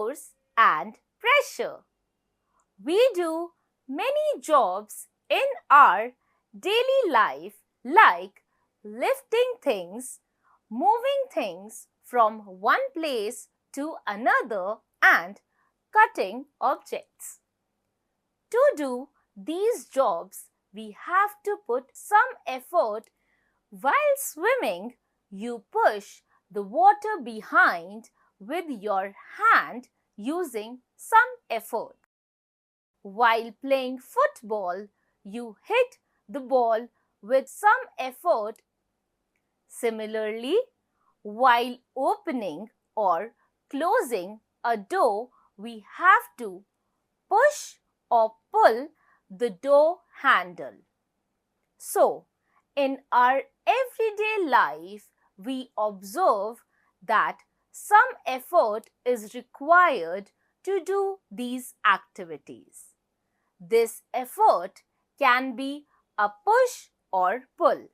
force and pressure. We do many jobs in our daily life like lifting things, moving things from one place to another and cutting objects. To do these jobs, we have to put some effort. While swimming, you push the water behind with your hand using some effort. While playing football, you hit the ball with some effort. Similarly, while opening or closing a door, we have to push or pull the door handle. So, in our everyday life, we observe that some effort is required to do these activities. This effort can be a push or pull.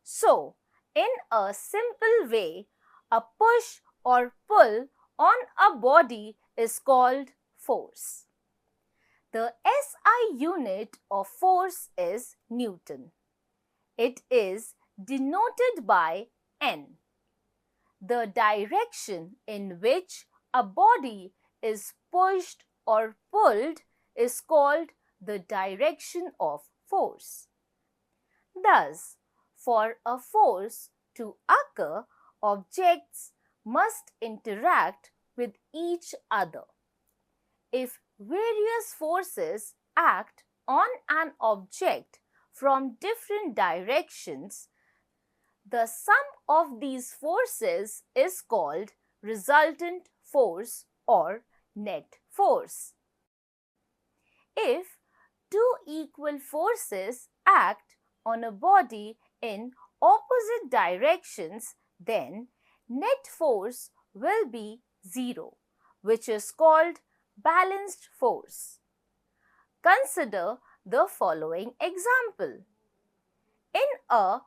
So, in a simple way, a push or pull on a body is called force. The SI unit of force is Newton. It is denoted by N. The direction in which a body is pushed or pulled is called the direction of force. Thus, for a force to occur, objects must interact with each other. If various forces act on an object from different directions, the sum of these forces is called resultant force or net force. If two equal forces act on a body in opposite directions, then net force will be 0, which is called balanced force. Consider the following example. In a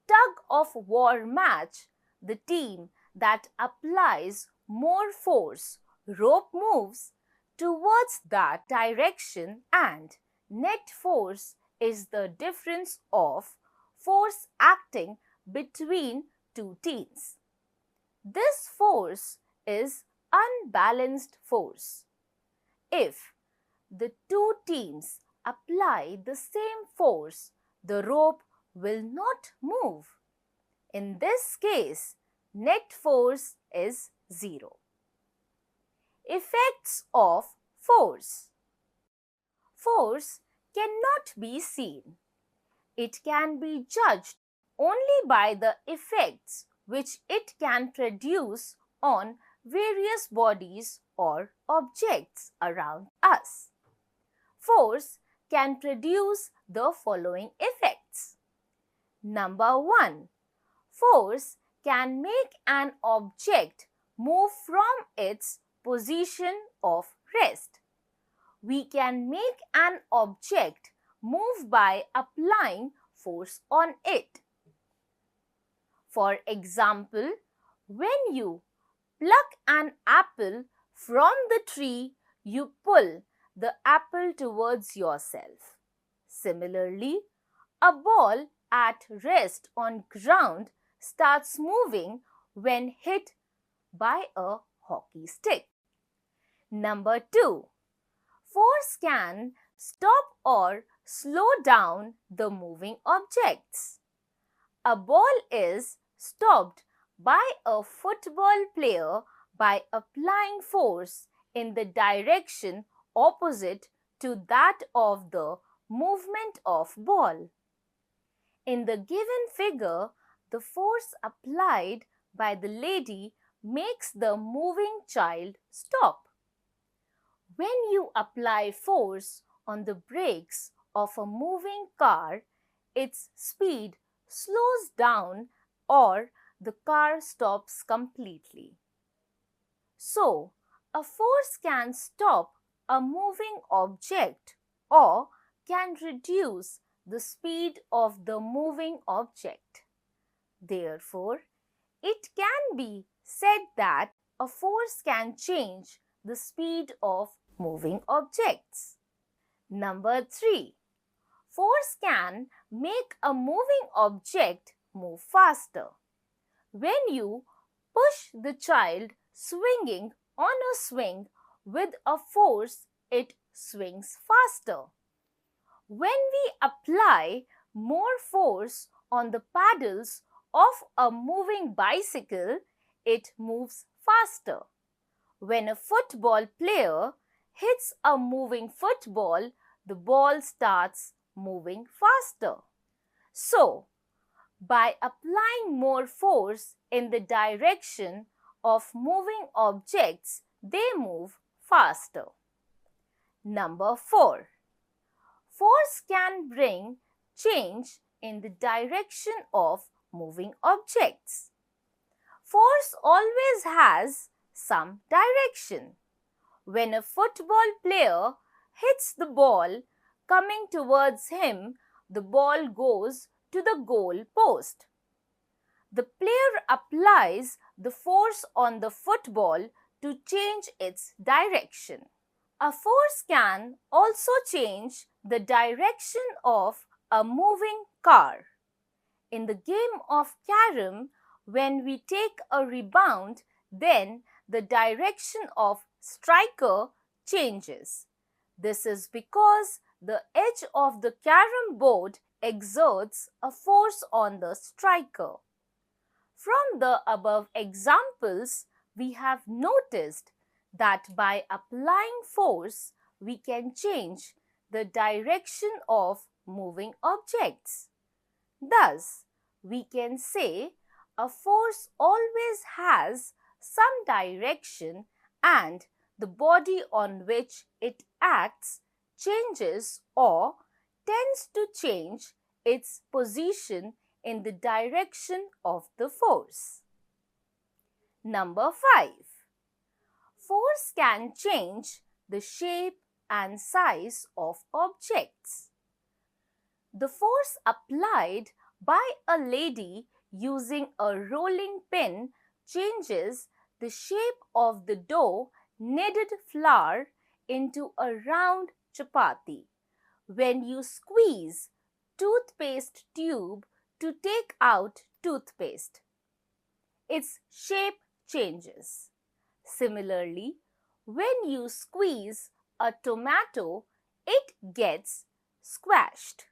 tug-of-war match, the team that applies more force, rope moves towards that direction, and net force is the difference of force acting between two teams. This force is unbalanced force. If the two teams apply the same force, the rope will not move. In this case, net force is 0. Effects of force. Force cannot be seen. It can be judged only by the effects which it can produce on various bodies or objects around us. Force can produce the following effects. Number 1. Force can make an object move from its position of rest. We can make an object move by applying force on it. For example, when you pluck an apple from the tree, you pull the apple towards yourself. Similarly, a ball at rest on ground starts moving when hit by a hockey stick. Number 2. Force can stop or slow down the moving objects. A ball is stopped by a football player by applying force in the direction opposite to that of the movement of ball. In the given figure, the force applied by the lady makes the moving child stop. When you apply force on the brakes of a moving car, its speed slows down or the car stops completely. So, a force can stop a moving object or can reduce the speed of the moving object. Therefore, it can be said that a force can change the speed of moving objects. Number 3. Force can make a moving object move faster. When you push the child swinging on a swing with a force, it swings faster. When we apply more force on the paddles of a moving bicycle, it moves faster. When a football player hits a moving football, the ball starts moving faster. So, by applying more force in the direction of moving objects, they move faster. Number 4. Force can bring change in the direction of moving objects. Force always has some direction. When a football player hits the ball coming towards him, the ball goes to the goal post. The player applies the force on the football to change its direction. A force can also change the direction of a moving car. In the game of carom, when we take a rebound, then the direction of striker changes. This is because the edge of the carom board exerts a force on the striker. From the above examples, we have noticed that by applying force, we can change the direction of moving objects. Thus, we can say a force always has some direction and the body on which it acts changes or tends to change its position in the direction of the force. Number 5. Force can change the shape and size of objects. The force applied by a lady using a rolling pin changes the shape of the dough kneaded flour into a round chapati. When you squeeze toothpaste tube to take out toothpaste, its shape changes. Similarly, when you squeeze a tomato, it gets squashed.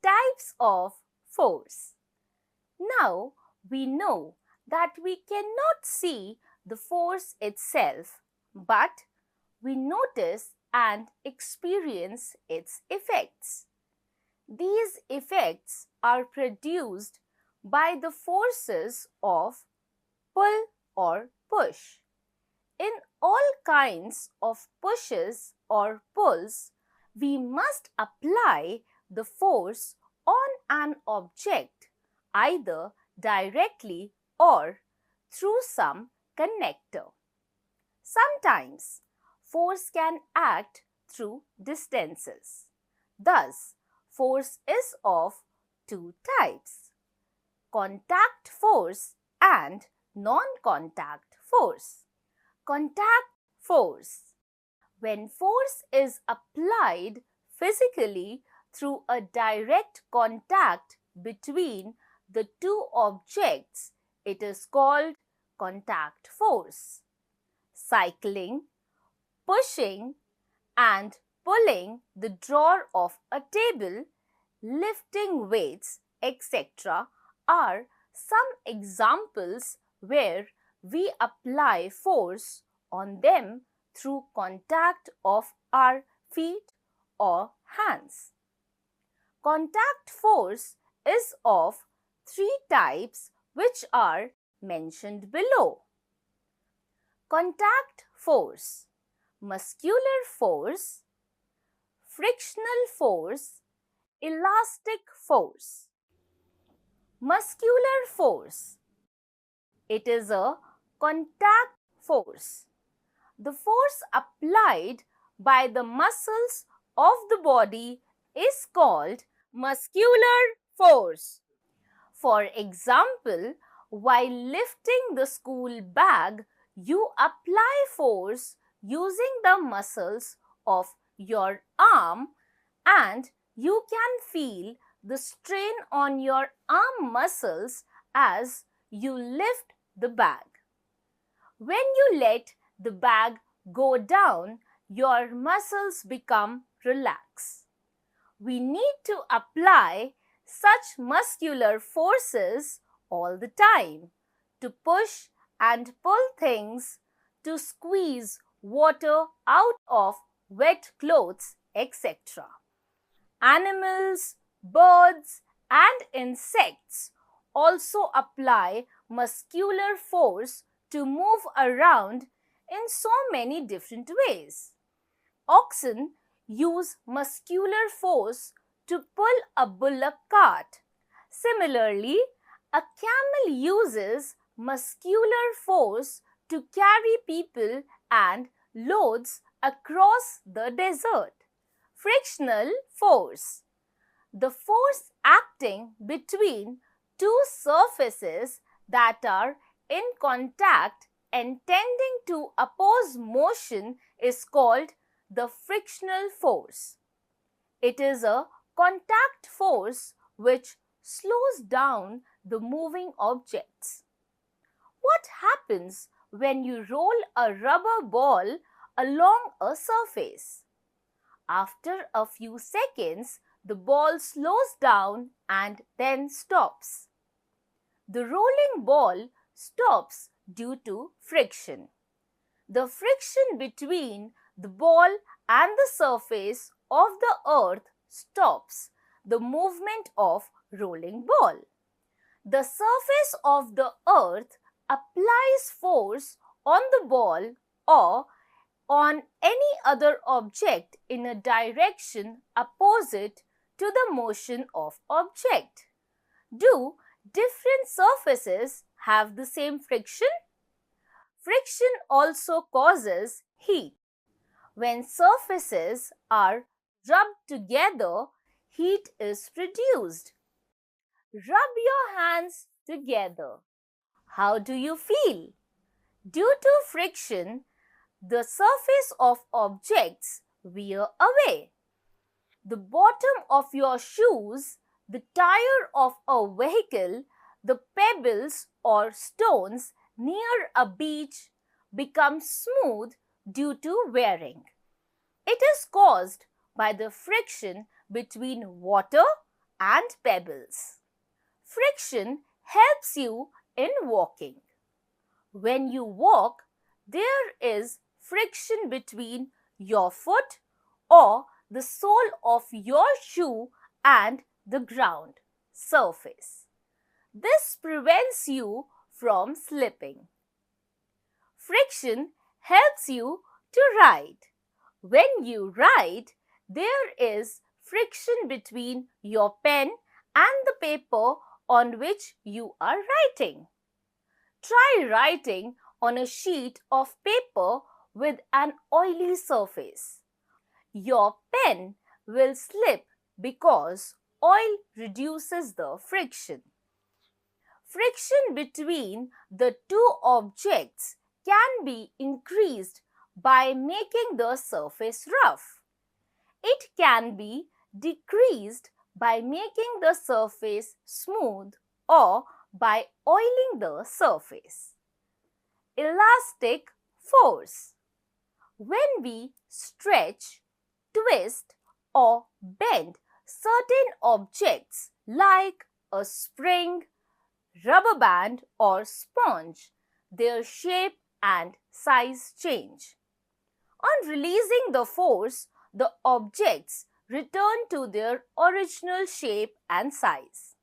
Types of force. Now we know that we cannot see the force itself, but we notice and experience its effects. These effects are produced by the forces of pull or push. In all kinds of pushes or pulls, we must apply the force on an object either directly or through some connector. Sometimes force can act through distances. Thus, force is of two types: contact force and non-contact force. Contact force. When force is applied physically through a direct contact between the two objects, it is called contact force. Cycling, pushing and pulling the drawer of a table, lifting weights, etc. are some examples where we apply force on them through contact of our feet or hands. Contact force is of three types which are mentioned below. Contact force, muscular force, frictional force, elastic force. Muscular force. It is a contact force. The force applied by the muscles of the body is called muscular force. For example, while lifting the school bag, You apply force using the muscles of your arm, and you can feel the strain on your arm muscles as you lift the bag. When you let the bag go down, your muscles become relaxed. We need to apply such muscular forces all the time to push and pull things, to squeeze water out of wet clothes, etc. Animals, birds, and insects also apply muscular force to move around in so many different ways. Oxen use muscular force to pull a bullock cart. Similarly, a camel uses muscular force to carry people and loads across the desert. Frictional force. The force acting between two surfaces that are in contact and tending to oppose motion is called the frictional force. It is a contact force which slows down the moving objects. What happens when you roll a rubber ball along a surface? After a few seconds, the ball slows down and then stops. The rolling ball stops due to friction. The friction between the ball and the surface of the earth stops the movement of rolling ball. The surface of the earth applies force on the ball or on any other object in a direction opposite to the motion of object. Do different surfaces have the same friction? Friction also causes heat. When surfaces are rubbed together, heat is produced. Rub your hands together. How do you feel? Due to friction, the surface of objects wear away. The bottom of your shoes, the tire of a vehicle, the pebbles or stones near a beach become smooth due to wearing. It is caused by the friction between water and pebbles. Friction helps you in walking. When you walk, there is friction between your foot or the sole of your shoe and the ground surface. This prevents you from slipping. Friction helps you to write. When you write, there is friction between your pen and the paper on which you are writing. Try writing on a sheet of paper with an oily surface. Your pen will slip because oil reduces the friction. Friction between the two objects can be increased by making the surface rough. It can be decreased by making the surface smooth or by oiling the surface. Elastic force. When we stretch, twist or bend certain objects like a spring, rubber band or sponge, their shape and size change. On releasing the force, the objects return to their original shape and size.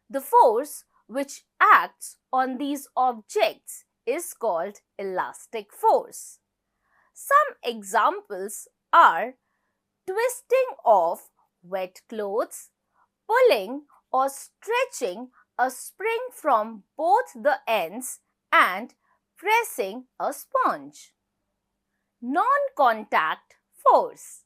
The force which acts on these objects is called elastic force. Some examples are twisting of wet clothes, pulling or stretching a spring from both the ends, and pressing a sponge. Non-contact force.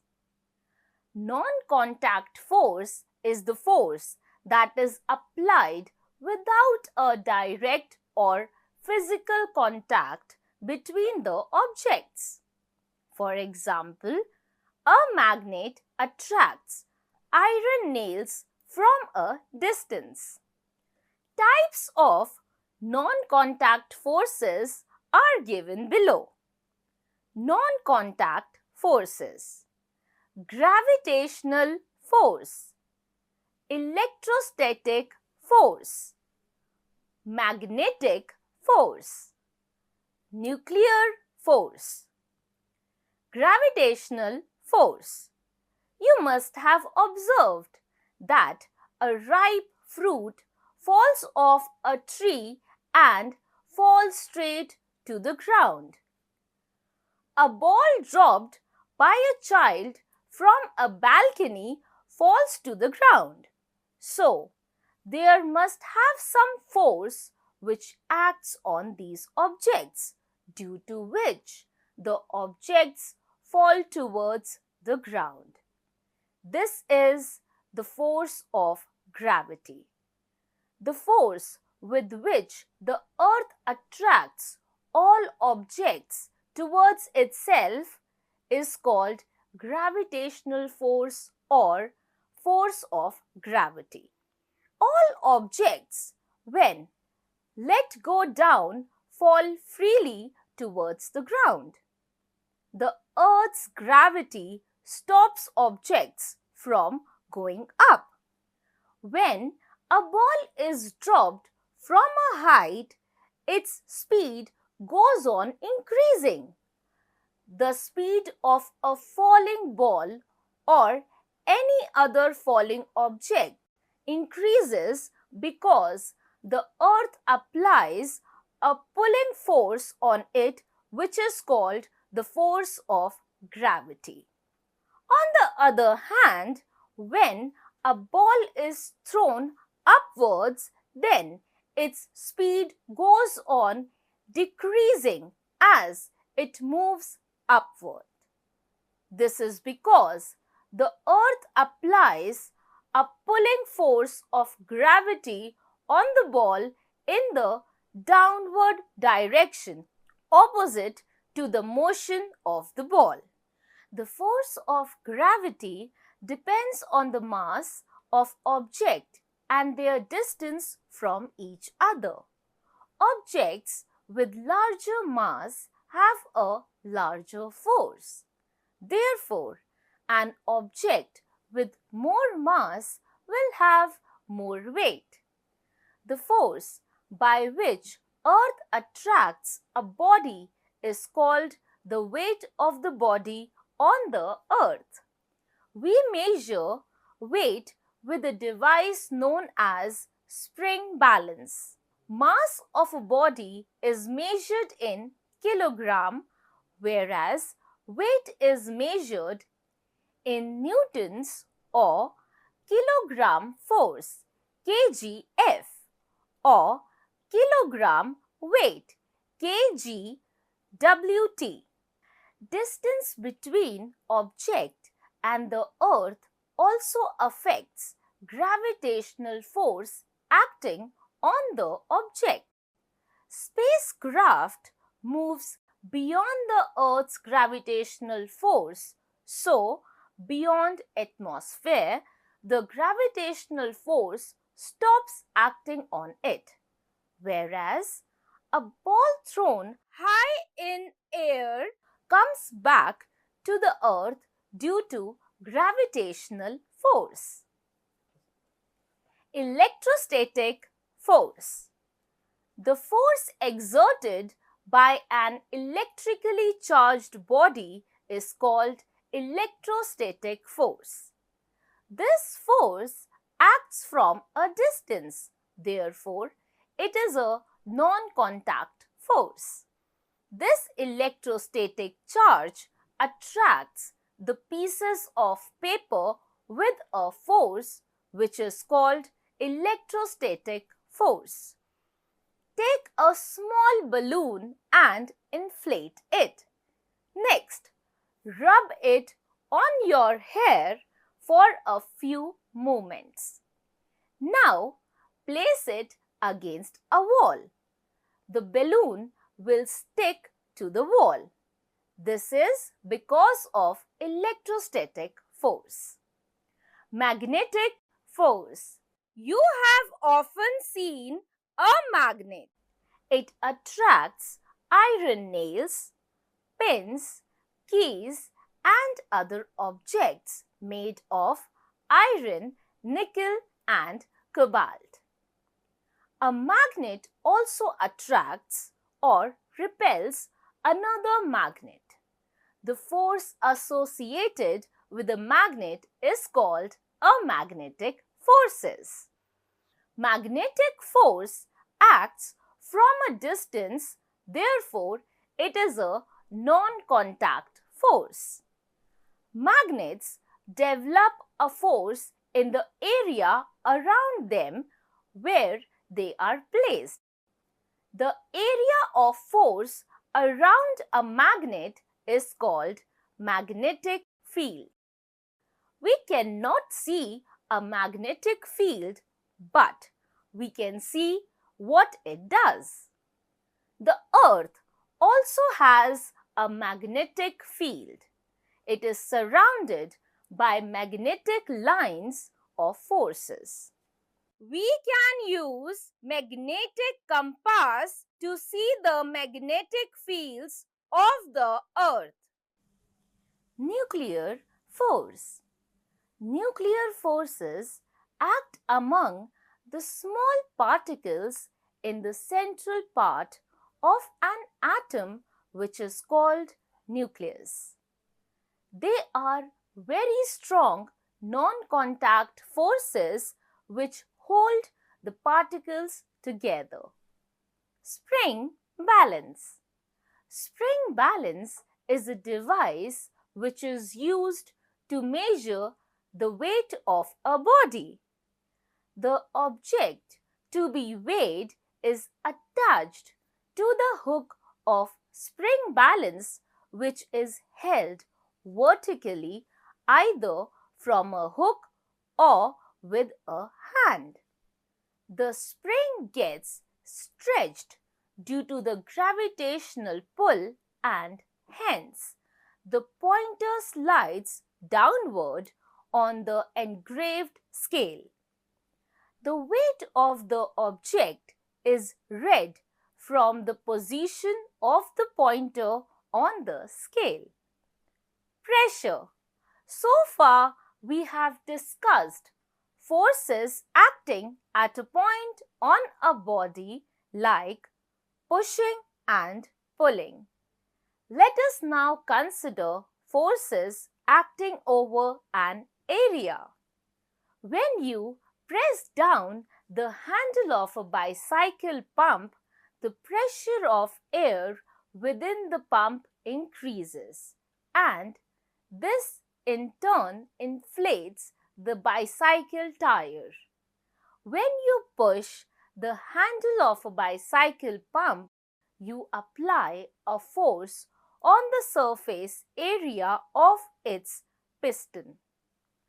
Non-contact force is the force that is applied without a direct or physical contact between the objects. For example, a magnet attracts iron nails from a distance. Types of non-contact forces are given below. Non-contact forces: gravitational force, electrostatic force, magnetic force, nuclear force. Gravitational force: you must have observed that a ripe fruit falls off a tree and falls straight to the ground. A ball dropped by a child from a balcony falls to the ground. So, there must have some force which acts on these objects, due to which the objects fall towards the ground. This is the force of gravity. The force with which the earth attracts all objects towards itself is called gravitational force or force of gravity. All objects, when let go down, fall freely towards the ground. The earth's gravity stops objects from going up. When a ball is dropped from a height, its speed goes on increasing. The speed of a falling ball or any other falling object increases because the earth applies a pulling force on it, which is called the force of gravity. On the other hand, when a ball is thrown upwards, then its speed goes on decreasing as it moves upward. This is because the earth applies a pulling force of gravity on the ball in the downward direction opposite to the motion of the ball. The force of gravity depends on the mass of object and their distance from each other. Objects with larger mass have a larger force. Therefore, an object with more mass will have more weight. The force by which earth attracts a body is called the weight of the body on the earth. We measure weight with a device known as spring balance. Mass of a body is measured in kilogram, whereas weight is measured in newtons or kilogram force, kgf, or kilogram weight, kgwt. Distance between object and the earth also affects gravitational force acting on the object. Spacecraft moves beyond the earth's gravitational force, so beyond atmosphere, the gravitational force stops acting on it. Whereas a ball thrown high in air comes back to the earth due to gravitational force. Electrostatic force: the force exerted by an electrically charged body is called electrostatic force. This force acts from a distance, therefore, it is a non-contact force. This electrostatic charge attracts the pieces of paper with a force which is called electrostatic force. Take a small balloon and inflate it. Next, rub it on your hair for a few moments. Now, place it against a wall. The balloon will stick to the wall. This is because of electrostatic force. Magnetic force. You have often seen a magnet. It attracts iron nails, pins, keys, and other objects made of iron, nickel, and cobalt. A magnet also attracts or repels another magnet. The force associated with a magnet is called a magnetic forces. Magnetic force acts from a distance, therefore it is a non-contact force. Magnets develop a force in the area around them where they are placed. The area of force around a magnet is called magnetic field. We cannot see a magnetic field, but we can see what it does. The earth also has a magnetic field. It is surrounded by magnetic lines of forces. We can use magnetic compass to see the magnetic fields of the earth. Nuclear force. Nuclear forces act among the small particles in the central part of an atom, which is called nucleus. They are very strong non-contact forces which hold the particles together. Spring balance. Spring balance is a device which is used to measure the weight of a body. The object to be weighed is attached to the hook of spring balance, which is held vertically either from a hook or with a hand. The spring gets stretched due to the gravitational pull and hence the pointer slides downward on the engraved scale. The weight of the object is read from the position of the pointer on the scale. Pressure. So far, we have discussed forces acting at a point on a body like pushing and pulling. Let us now consider forces acting over an area. When you press down the handle of a bicycle pump, the pressure of air within the pump increases, and this in turn inflates the bicycle tire. When you push the handle of a bicycle pump, you apply a force on the surface area of its piston.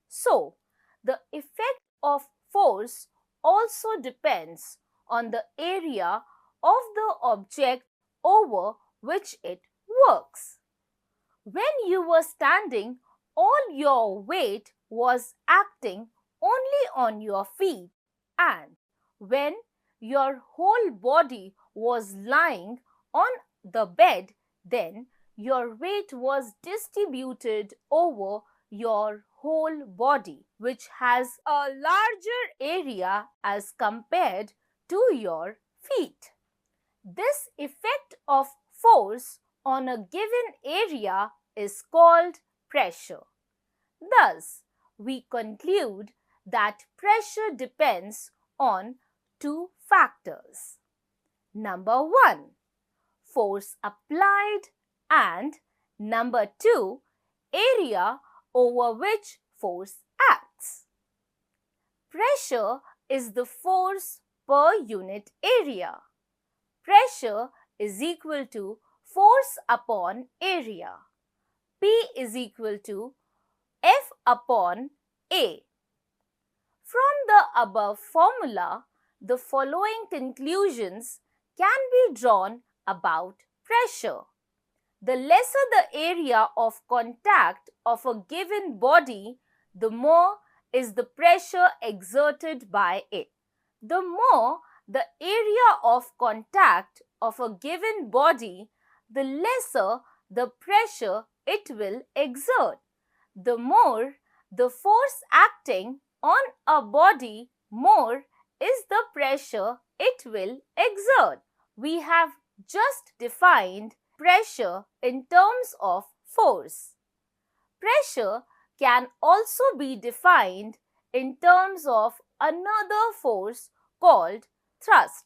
So, the effect of force also depends on the area of the object over which it works. When you were standing, all your weight was acting only on your feet, and when your whole body was lying on the bed, then your weight was distributed over your whole body, which has a larger area as compared to your feet. This effect of force on a given area is called pressure. Thus, we conclude that pressure depends on two factors. Number 1, force applied, and number 2, area over which force acts. Pressure is the force per unit area. Pressure is equal to force upon area. P is equal to F upon A. From the above formula, the following conclusions can be drawn about pressure. The lesser the area of contact of a given body, the more is the pressure exerted by it. The more the area of contact of a given body, the lesser the pressure it will exert. The more the force acting on a body, more is the pressure it will exert. We have just defined pressure in terms of force. Pressure can also be defined in terms of another force called thrust.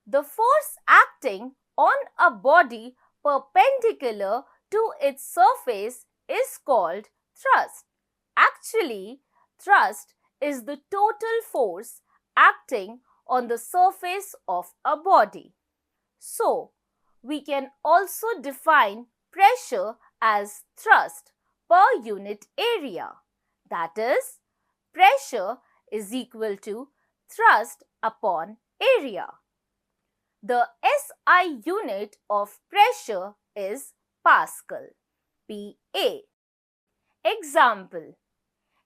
The force acting on a body perpendicular to its surface is called thrust. Actually, thrust is the total force acting on the surface of a body. So, we can also define pressure as thrust per unit area. That is, pressure is equal to thrust upon area. The SI unit of pressure is Pascal, PA. Example: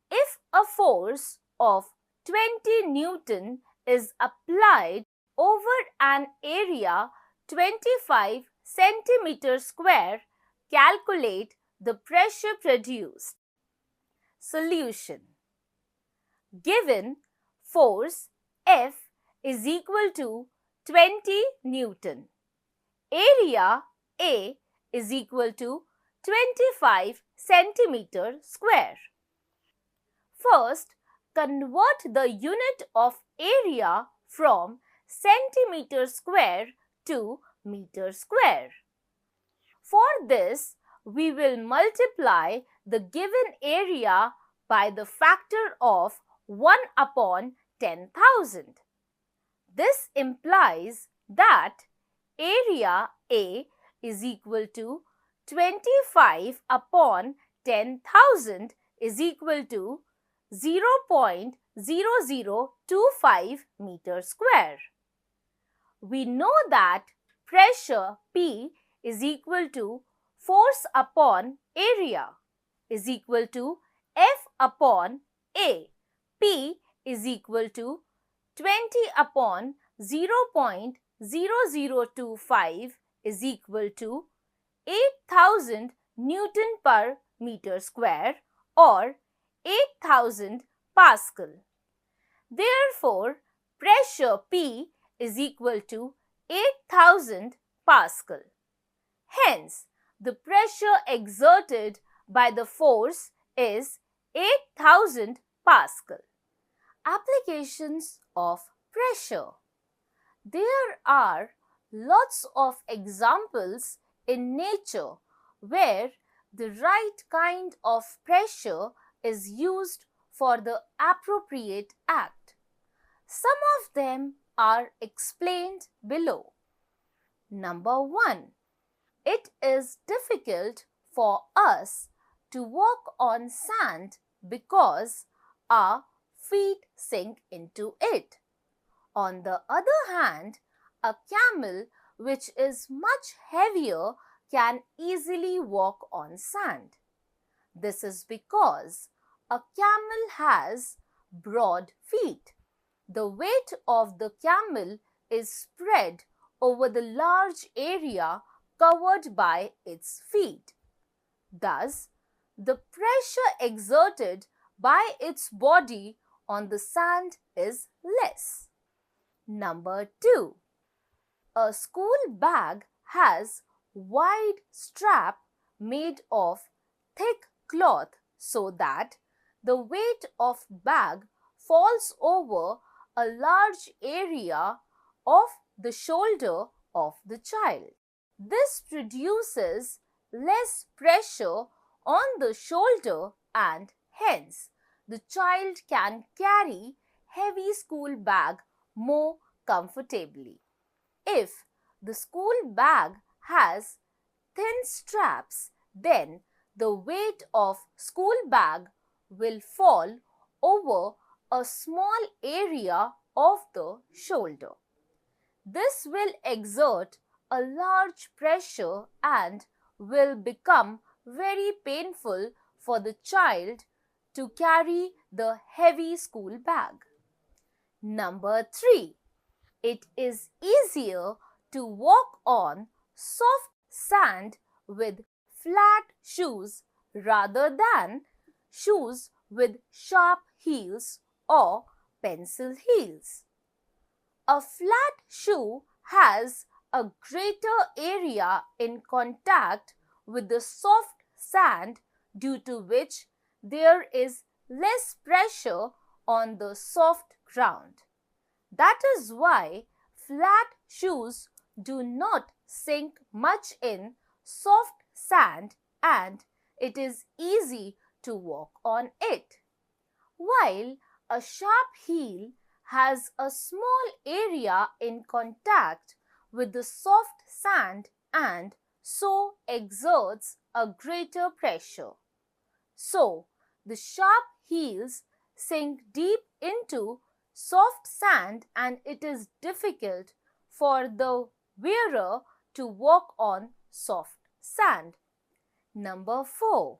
if a force of 20 Newton is applied over an area 25 centimeter square, calculate the pressure produced. Solution: given force F is equal to 20 Newton, area A is equal to 25 centimeter square. First, convert the unit of area from centimeter square to meter square. For this, we will multiply the given area by the factor of 1 upon 10,000. This implies that area A is equal to 25 upon 10,000 is equal to 0.0025 meter square. We know that pressure P is equal to force upon area is equal to F upon A. P is equal to 20 upon 0.0025 is equal to 8,000 Newton per meter square or 8,000 Pascal. Therefore, pressure P is equal to 8,000 Pascal. Hence, the pressure exerted by the force is 8,000 Pascal. Applications of pressure. There are lots of examples in nature where the right kind of pressure is used for the appropriate act. Some of them are explained below. Number 1. It is difficult for us to walk on sand because our feet sink into it. On the other hand, a camel, which is much heavier, can easily walk on sand. This is because a camel has broad feet. The weight of the camel is spread over the large area covered by its feet. Thus, the pressure exerted by its body on the sand is less. Number 2. A school bag has wide strap made of thick cloth so that the weight of bag falls over a large area of the shoulder of the child. This produces less pressure on the shoulder and hence the child can carry heavy school bag more comfortably. If the school bag has thin straps, then the weight of school bag will fall over a small area of the shoulder. This will exert a large pressure and will become very painful for the child to carry the heavy school bag. Number 3. It is easier to walk on soft sand with flat shoes rather than shoes with sharp heels or pencil heels. A flat shoe has a greater area in contact with the soft sand, due to which there is less pressure on the soft ground. That is why flat shoes do not sink much in soft sand and it is easy to walk on it. While a sharp heel has a small area in contact with the soft sand and so exerts a greater pressure. So, the sharp heels sink deep into soft sand and it is difficult for the wearer to walk on soft sand. Number 4.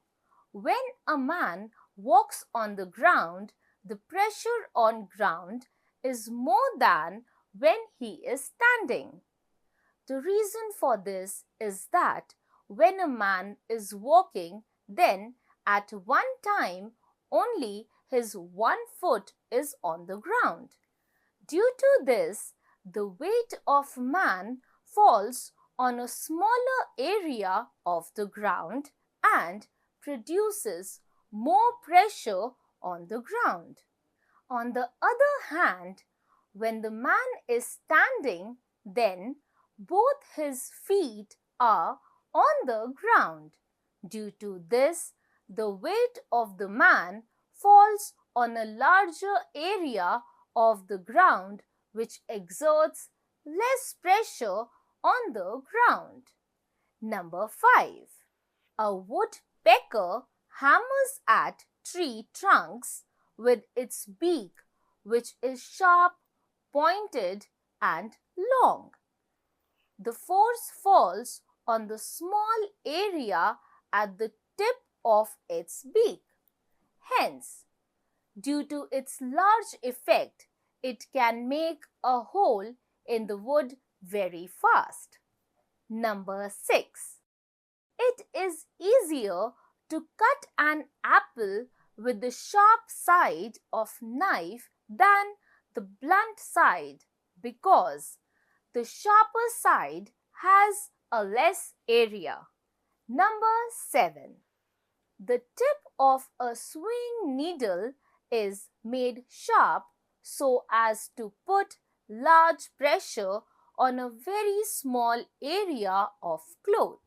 When a man walks on the ground, the pressure on ground is more than when he is standing. The reason for this is that when a man is walking, then at one time only his one foot is on the ground. Due to this, the weight of man falls on a smaller area of the ground and produces more pressure on the ground. On the other hand, when the man is standing, then both his feet are on the ground. Due to this, the weight of the man falls on a larger area of the ground, which exerts less pressure on the ground. Number 5. A woodpecker hammers at tree trunks with its beak, which is sharp, pointed, and long. The force falls on the small area at the tip of its beak. Hence, due to its large effect, it can make a hole in the wood very fast. Number 6. It is easier to cut an apple with the sharp side of knife than the blunt side, because the sharper side has a less area. Number 7. The tip of a sewing needle is made sharp so as to put large pressure on a very small area of cloth.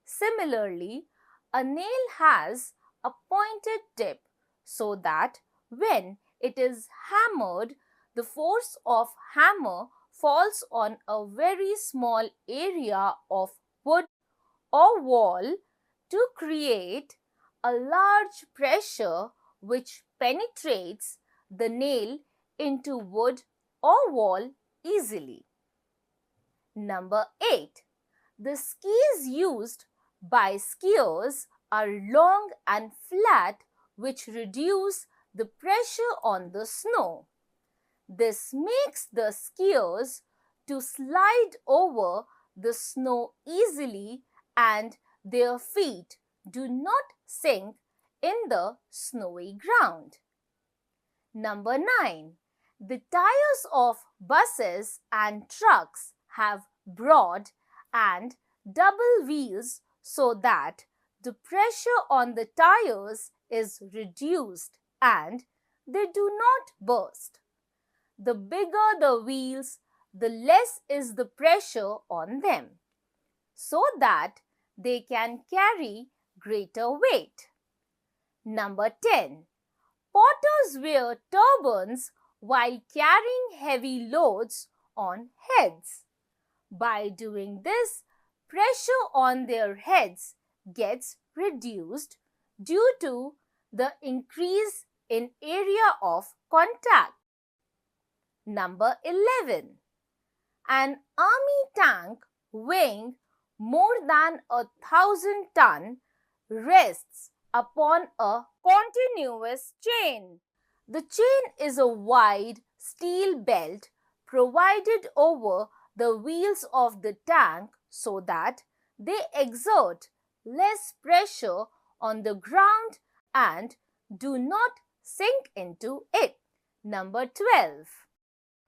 Similarly, a nail has a pointed tip so that when it is hammered, the force of hammer falls on a very small area of wood or wall to create a large pressure which penetrates the nail into wood or wall easily. Number 8. The skis used by skiers are long and flat, which reduce the pressure on the snow. This makes the skiers to slide over the snow easily and their feet do not sink in the snowy ground. Number 9. The tires of buses and trucks have broad and double wheels so that the pressure on the tires is reduced and they do not burst. The bigger the wheels, the less is the pressure on them, so that they can carry greater weight. Number 10. Potters wear turbans while carrying heavy loads on heads. By doing this, pressure on their heads gets reduced due to the increase in area of contact. Number 11. An army tank weighing more than 1,000 tons rests upon a continuous chain. The chain is a wide steel belt provided over the wheels of the tank so that they exert less pressure on the ground and do not sink into it. Number 12.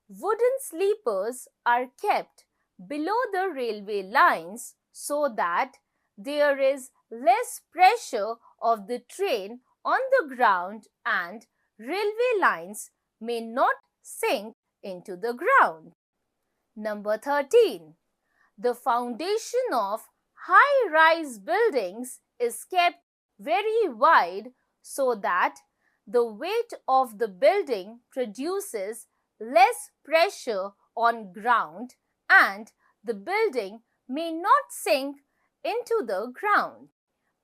Wooden sleepers are kept below the railway lines so that there is less pressure of the train on the ground and railway lines may not sink into the ground. Number 13. The foundation of high-rise buildings is kept very wide so that the weight of the building produces less pressure on ground and the building may not sink into the ground.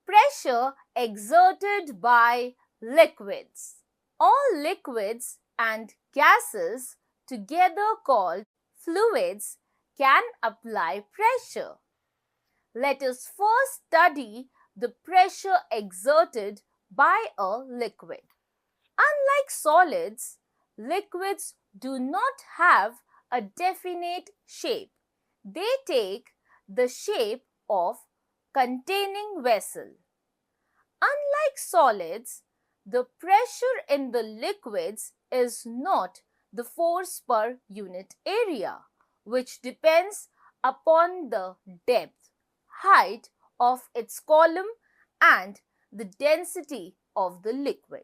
Pressure exerted by liquids. All liquids and gases, together called fluids, can apply pressure. Let us first study the pressure exerted by a liquid. Unlike solids, liquids do not have a definite shape. They take the shape of containing vessel. Unlike solids, the pressure in the liquids is not the force per unit area, which depends upon the depth, height of its column and the density of the liquid.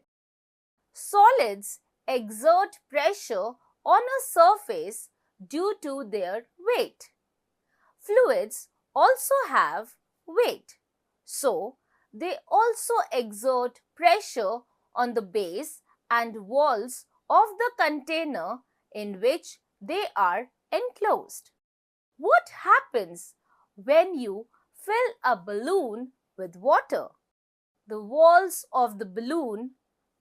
Solids exert pressure on a surface due to their weight. Fluids also have weight, so they also exert pressure on the base and walls of the container in which they are enclosed. What happens when you fill a balloon with water? The walls of the balloon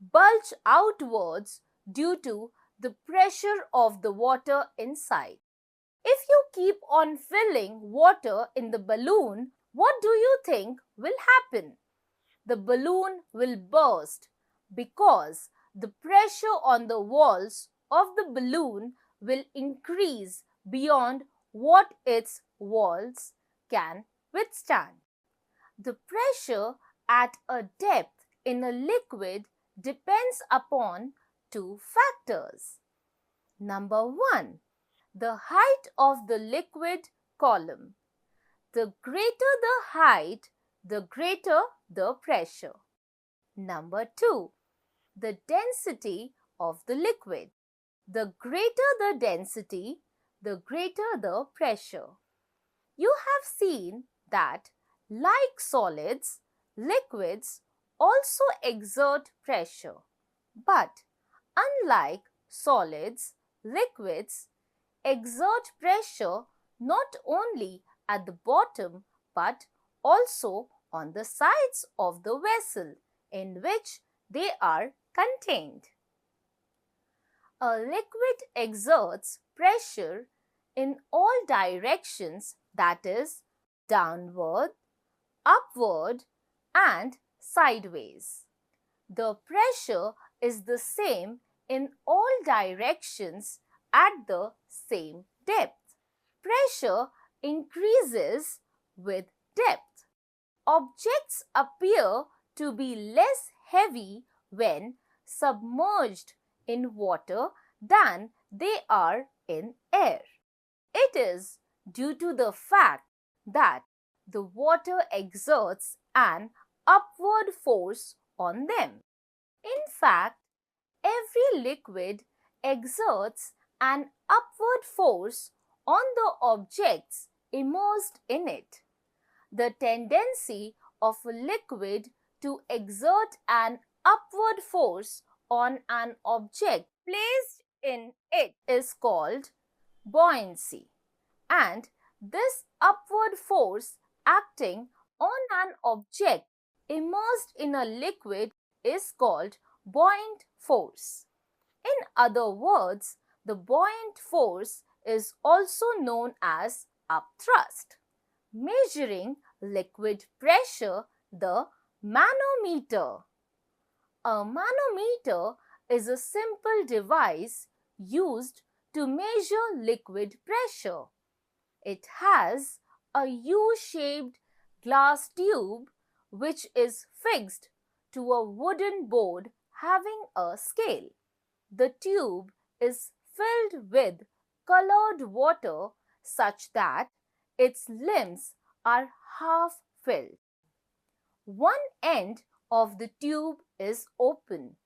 bulge outwards due to the pressure of the water inside. If you keep on filling water in the balloon, what do you think will happen? The balloon will burst because the pressure on the walls of the balloon will increase beyond what its walls can withstand. The pressure at a depth in a liquid depends upon two factors. Number 1. The height of the liquid column. The greater the height, the greater the pressure. Number 2. The density of the liquid. The greater the density, the greater the pressure. You have seen that, like solids, liquids also exert pressure. But unlike solids, liquids exert pressure not only at the bottom but also on the sides of the vessel in which they are contained. A liquid exerts pressure in all directions, that is, downward, upward, and sideways. The pressure is the same in all directions at the same depth. Pressure increases with depth. Objects appear to be less heavy when submerged in water than they are in air. It is due to the fact that the water exerts an upward force on them. In fact, every liquid exerts an upward force on the objects immersed in it. The tendency of a liquid to exert an upward force on an object placed in it is called buoyancy, and this upward force acting on an object immersed in a liquid is called buoyant force. In other words, the buoyant force is also known as upthrust. Measuring liquid pressure, the manometer. A manometer is a simple device used to measure liquid pressure. It has a U-shaped glass tube which is fixed to a wooden board having a scale. The tube is filled with colored water such that its limbs are half filled. One end of the tube is open.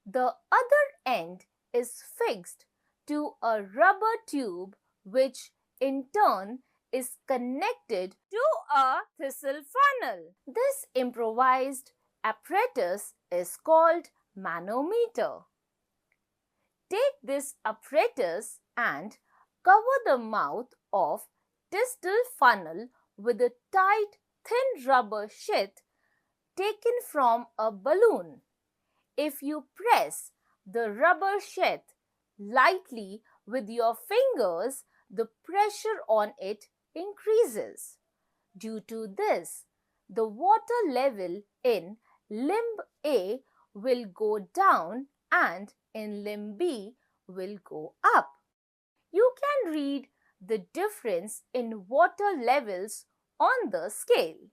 The other end is fixed to a rubber tube which in turn is connected to a thistle funnel. This improvised apparatus is called manometer. Take this apparatus and cover the mouth of thistle funnel with a tight, thin rubber sheath taken from a balloon. If you press the rubber sheath lightly with your fingers, the pressure on it increases. Due to this, the water level in limb A will go down and in limb B will go up. You can read the difference in water levels on the scale.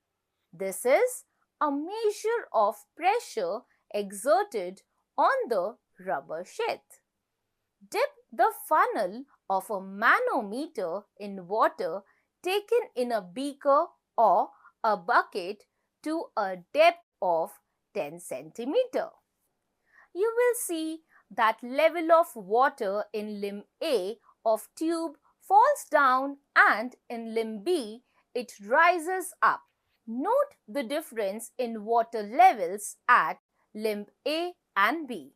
This is a measure of pressure exerted on the rubber sheath. Dip the funnel of a manometer in water taken in a beaker or a bucket to a depth of 10 centimeter. You will see that level of water in limb A of tube falls down and in limb B it rises up. Note the difference in water levels at limb A and B.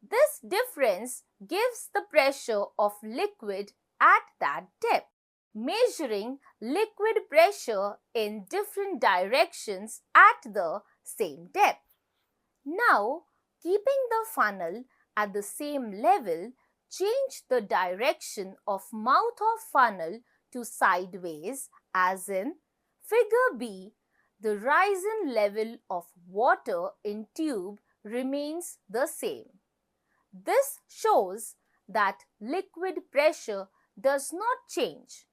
This difference gives the pressure of liquid at that depth. Measuring liquid pressure in different directions at the same depth. Now, keeping the funnel at the same level, change the direction of mouth of funnel to sideways, as in figure B. The rising level of water in tube remains the same. This shows that liquid pressure does not change.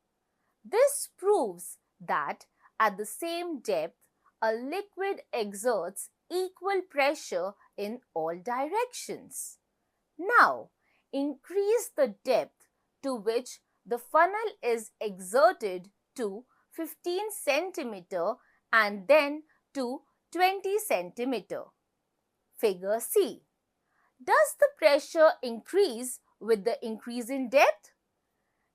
This proves that at the same depth, a liquid exerts equal pressure in all directions. Now, increase the depth to which the funnel is exerted to 15 centimeter and then to 20 centimeter. Figure C. Does the pressure increase with the increase in depth?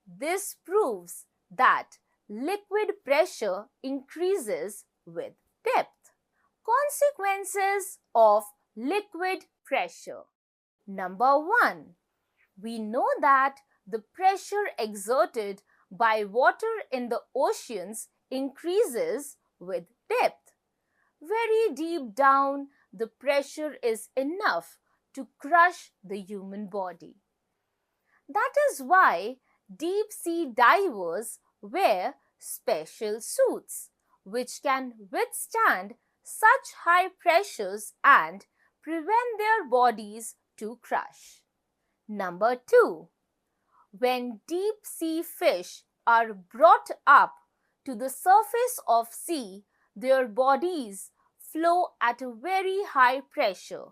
This proves that liquid pressure increases with depth. Consequences of liquid pressure. Number 1. We know that the pressure exerted by water in the oceans increases with depth. Very deep down, the pressure is enough to crush the human body. That is why deep sea divers wear special suits which can withstand such high pressures and prevent their bodies to crush. Number 2. When deep sea fish are brought up to the surface of sea, their bodies flow at a very high pressure.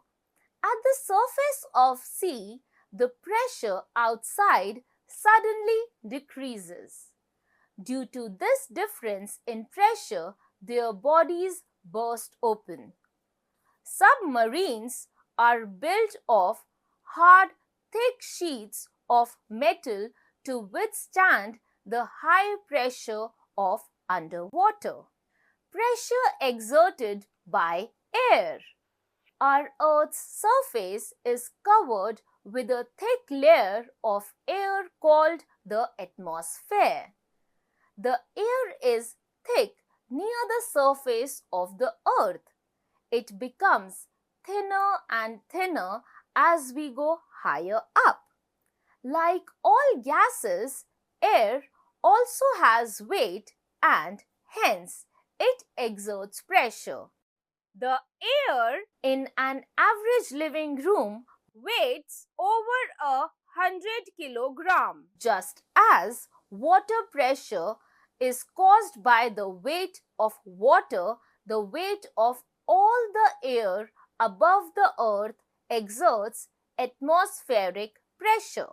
At the surface of sea, the pressure outside suddenly decreases. Due to this difference in pressure, their bodies burst open. Submarines are built of hard, thick sheets of metal to withstand the high pressure of underwater. Pressure exerted by air. Our Earth's surface is covered with a thick layer of air called the atmosphere. The air is thick near the surface of the Earth. It becomes thinner and thinner as we go higher up. Like all gases, air also has weight and hence it exerts pressure. The air in an average living room weighs over 100 kilograms. Just as water pressure is caused by the weight of water, the weight of all the air above the earth exerts atmospheric pressure.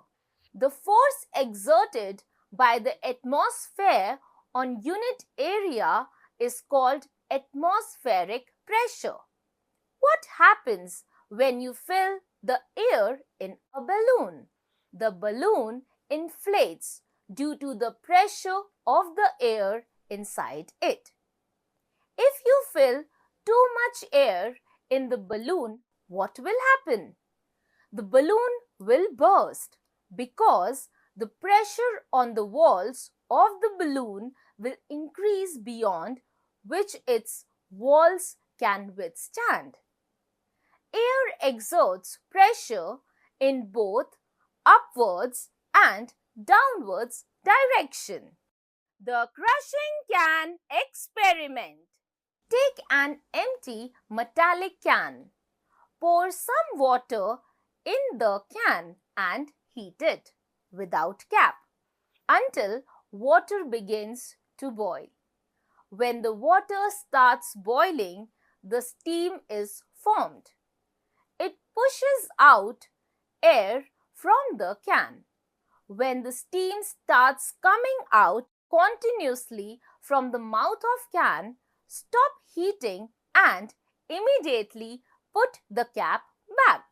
The force exerted by the atmosphere on unit area is called atmospheric pressure. What happens when you fill the air in a balloon? The balloon inflates due to the pressure of the air inside it. If you fill too much air in the balloon, what will happen? The balloon will burst because the pressure on the walls of the balloon will increase beyond which its walls can withstand. Air exerts pressure in both upwards and downwards direction. The crushing can experiment. Take an empty metallic can. Pour some water in the can and heat it without cap until water begins to boil. When the water starts boiling, the steam is formed. It pushes out air from the can. When the steam starts coming out continuously from the mouth of can, stop heating and immediately put the cap back.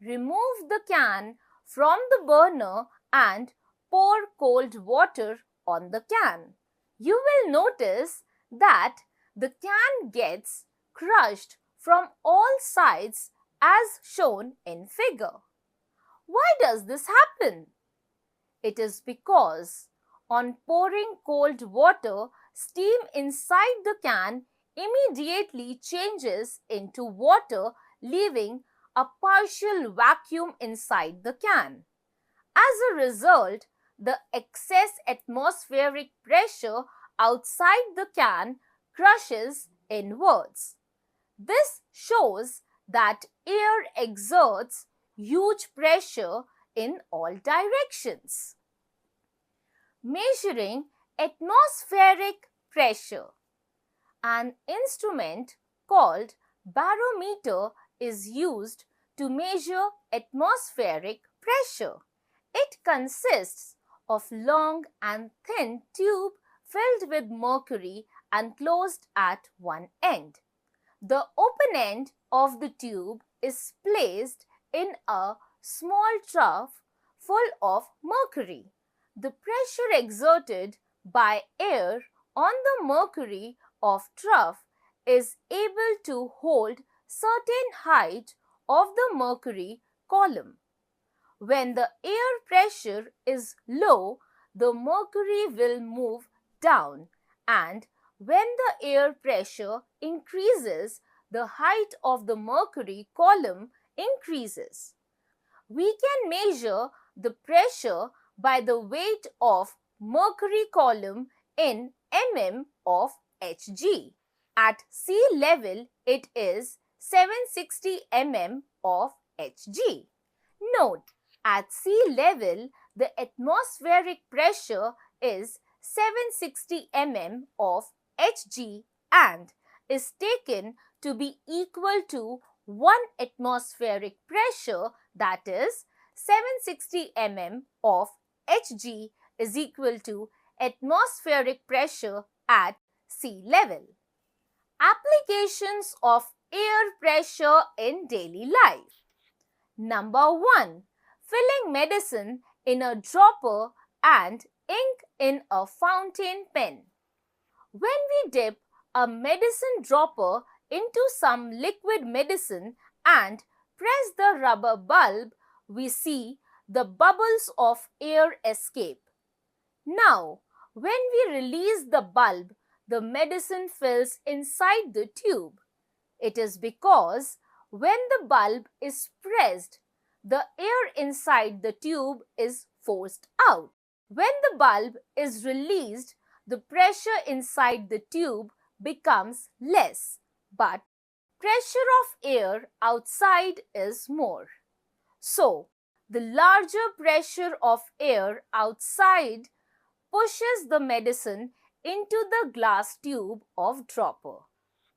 Remove the can from the burner and pour cold water on the can. You will notice that the can gets crushed from all sides as shown in figure. Why does this happen? It is because on pouring cold water, steam inside the can immediately changes into water, leaving a partial vacuum inside the can. As a result, the excess atmospheric pressure outside the can crushes inwards. This shows that air exerts huge pressure in all directions. Measuring atmospheric pressure. An instrument called barometer is used to measure atmospheric pressure. It consists of long and thin tube filled with mercury and closed at one end. The open end of the tube is placed in a small trough full of mercury. The pressure exerted by air on the mercury of trough is able to hold certain height of the mercury column. When the air pressure is low, the mercury will move down, and when the air pressure increases, the height of the mercury column increases. We can measure the pressure by the weight of mercury column in mm of Hg. At sea level, it is 760 mm of Hg. Note, at sea level, the atmospheric pressure is 760 mm of Hg and is taken to be equal to 1 atmospheric pressure, that is 760 mm of Hg is equal to atmospheric pressure at sea level. Applications of air pressure in daily life. Number 1. Filling medicine in a dropper and ink in a fountain pen. When we dip a medicine dropper into some liquid medicine and press the rubber bulb, we see the bubbles of air escape. Now, when we release the bulb, the medicine fills inside the tube. It is because when the bulb is pressed, the air inside the tube is forced out. When the bulb is released, the pressure inside the tube becomes less, but pressure of air outside is more. So, the larger pressure of air outside pushes the medicine into the glass tube of dropper.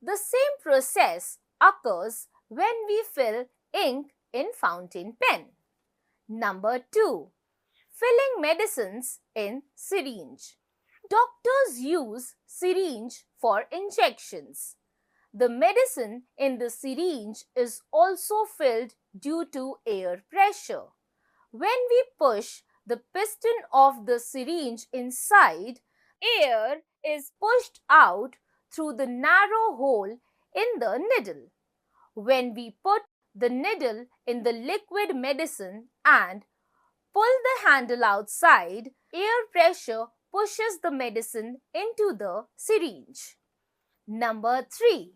The same process occurs when we fill ink in fountain pen. Number 2. Filling medicines in syringe. Doctors use syringe for injections. The medicine in the syringe is also filled due to air pressure. When we push the piston of the syringe inside, air is pushed out through the narrow hole in the needle. When we put the needle in the liquid medicine and pull the handle outside, air pressure pushes the medicine into the syringe. Number 3.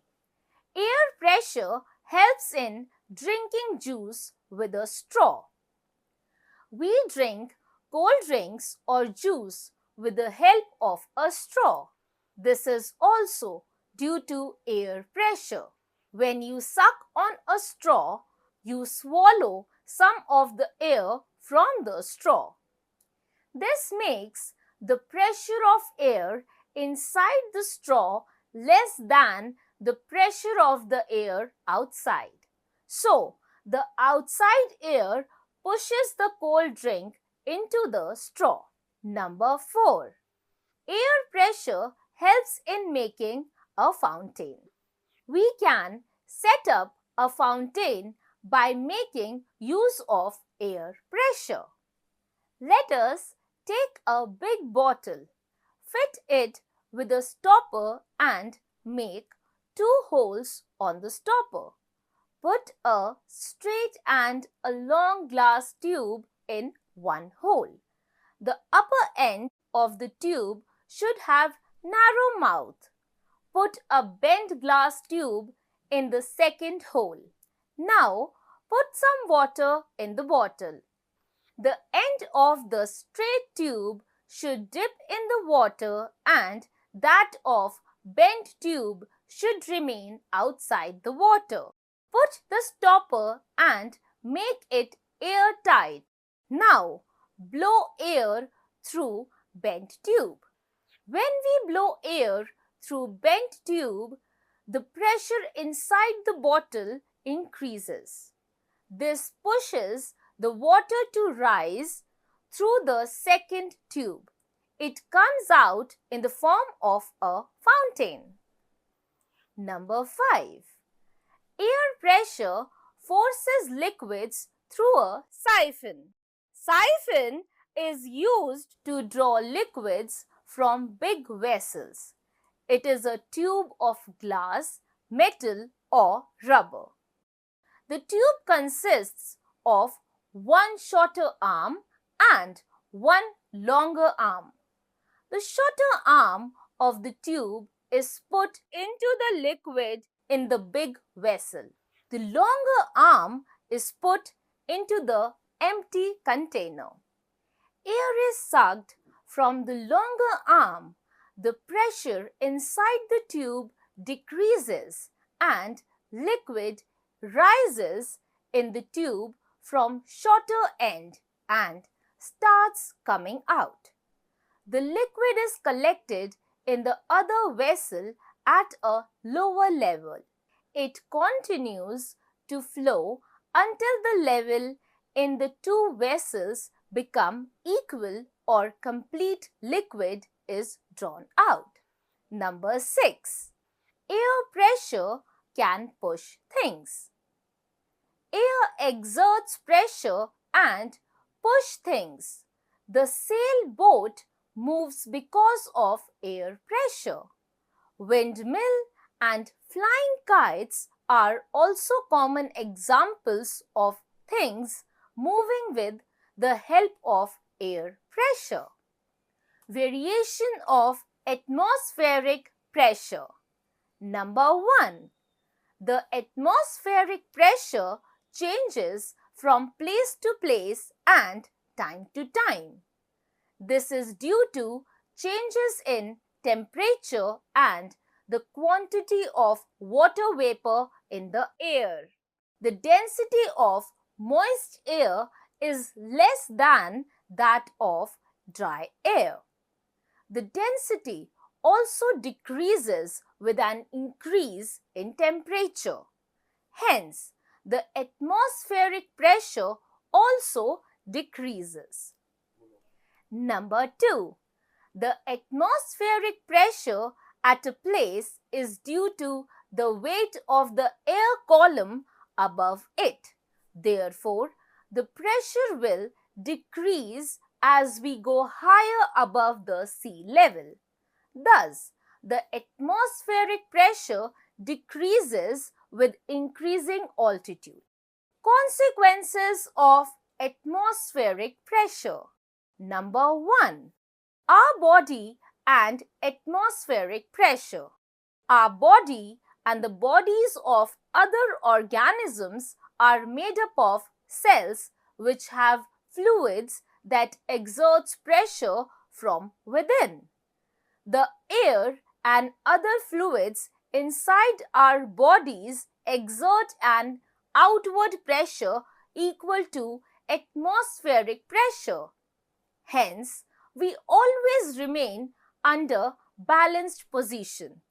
Air pressure helps in drinking juice with a straw. We drink cold drinks or juice with the help of a straw. This is also due to air pressure. When you suck on a straw, you swallow some of the air from the straw. This makes the pressure of air inside the straw less than the pressure of the air outside. So, the outside air pushes the cold drink into the straw. Number 4. Air pressure helps in making a fountain. We can set up a fountain by making use of air pressure. Let us take a big bottle, fit it with a stopper and make 2 holes on the stopper. Put a straight and a long glass tube in one hole. The upper end of the tube should have narrow mouth. Put a bent glass tube in the second hole. Now put some water in the bottle. The end of the straight tube should dip in the water and that of bent tube should remain outside the water. Put the stopper and make it airtight. Now blow air through bent tube. When we blow air through bent tube, the pressure inside the bottle increases. This pushes the water to rise through the second tube. It comes out in the form of a fountain. Number 5. Air pressure forces liquids through a siphon. Siphon is used to draw liquids from big vessels. It is a tube of glass, metal or rubber. The tube consists of one shorter arm and one longer arm. The shorter arm of the tube is put into the liquid in the big vessel. The longer arm is put into the empty container. Air is sucked from the longer arm. The pressure inside the tube decreases and liquid rises in the tube from shorter end and starts coming out. The liquid is collected in the other vessel at a lower level. It continues to flow until the level in the 2 vessels become equal or complete liquid is drawn out. Number 6. Air pressure can push things. Air exerts pressure and push things. The sailboat moves because of air pressure. Windmill and flying kites are also common examples of things moving with the help of air pressure. Variation of atmospheric pressure. Number 1. The atmospheric pressure changes from place to place and time to time. This is due to changes in temperature and the quantity of water vapor in the air. The density of moist air is less than that of dry air. The density also decreases with an increase in temperature. Hence, the atmospheric pressure also decreases. Number 2. The atmospheric pressure at a place is due to the weight of the air column above it. Therefore, the pressure will decrease as we go higher above the sea level. Thus, the atmospheric pressure decreases with increasing altitude. Consequences of atmospheric pressure. Number 1. Our body and atmospheric pressure. Our body and the bodies of other organisms are made up of cells which have fluids that exerts pressure from within. The air and other fluids inside our bodies exert an outward pressure equal to atmospheric pressure. Hence, we always remain under balanced position.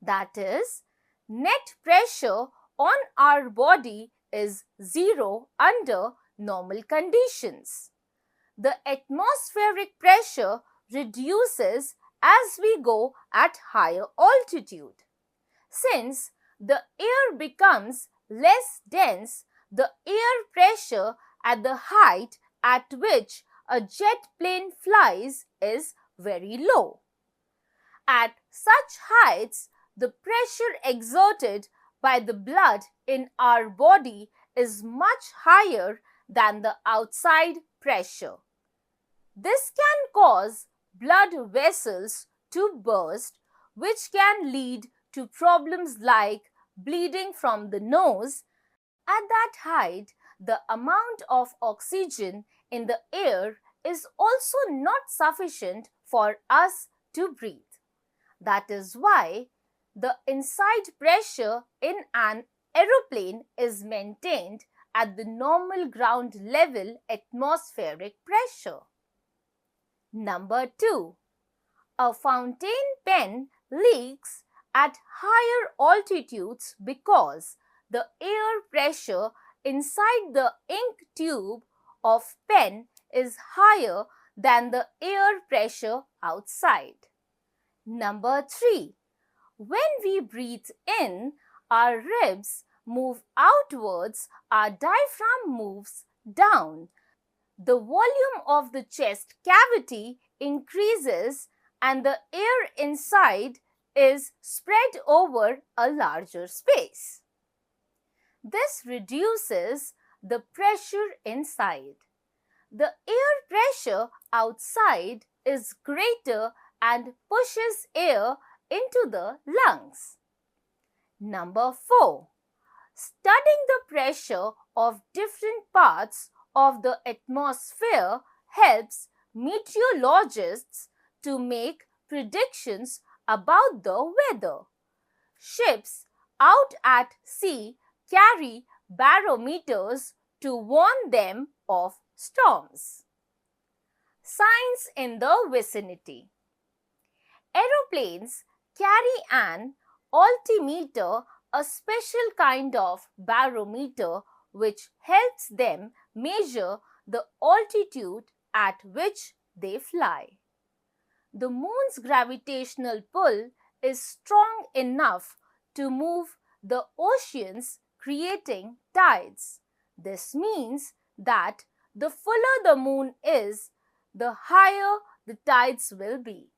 That is, net pressure on our body is zero under normal conditions. The atmospheric pressure reduces as we go at higher altitude. Since the air becomes less dense, the air pressure at the height at which a jet plane flies is very low. At such heights, the pressure exerted by the blood in our body is much higher than the outside pressure. This can cause blood vessels to burst, which can lead to problems like bleeding from the nose. At that height, the amount of oxygen in the air is also not sufficient for us to breathe. That is why the inside pressure in an aeroplane is maintained at the normal ground level atmospheric pressure. Number 2. A fountain pen leaks at higher altitudes because the air pressure inside the ink tube of pen is higher than the air pressure outside. Number 3. When we breathe in, our ribs move outwards, our diaphragm moves down. The volume of the chest cavity increases and the air inside is spread over a larger space. This reduces the pressure inside. The air pressure outside is greater and pushes air into the lungs. Number 4. Studying the pressure of different parts of the atmosphere helps meteorologists to make predictions about the weather. Ships out at sea carry barometers to warn them of storms. Signs in the vicinity. Aeroplanes carry an altimeter, a special kind of barometer which helps them measure the altitude at which they fly. The moon's gravitational pull is strong enough to move the oceans, creating tides. This means that the fuller the moon is, the higher the tides will be.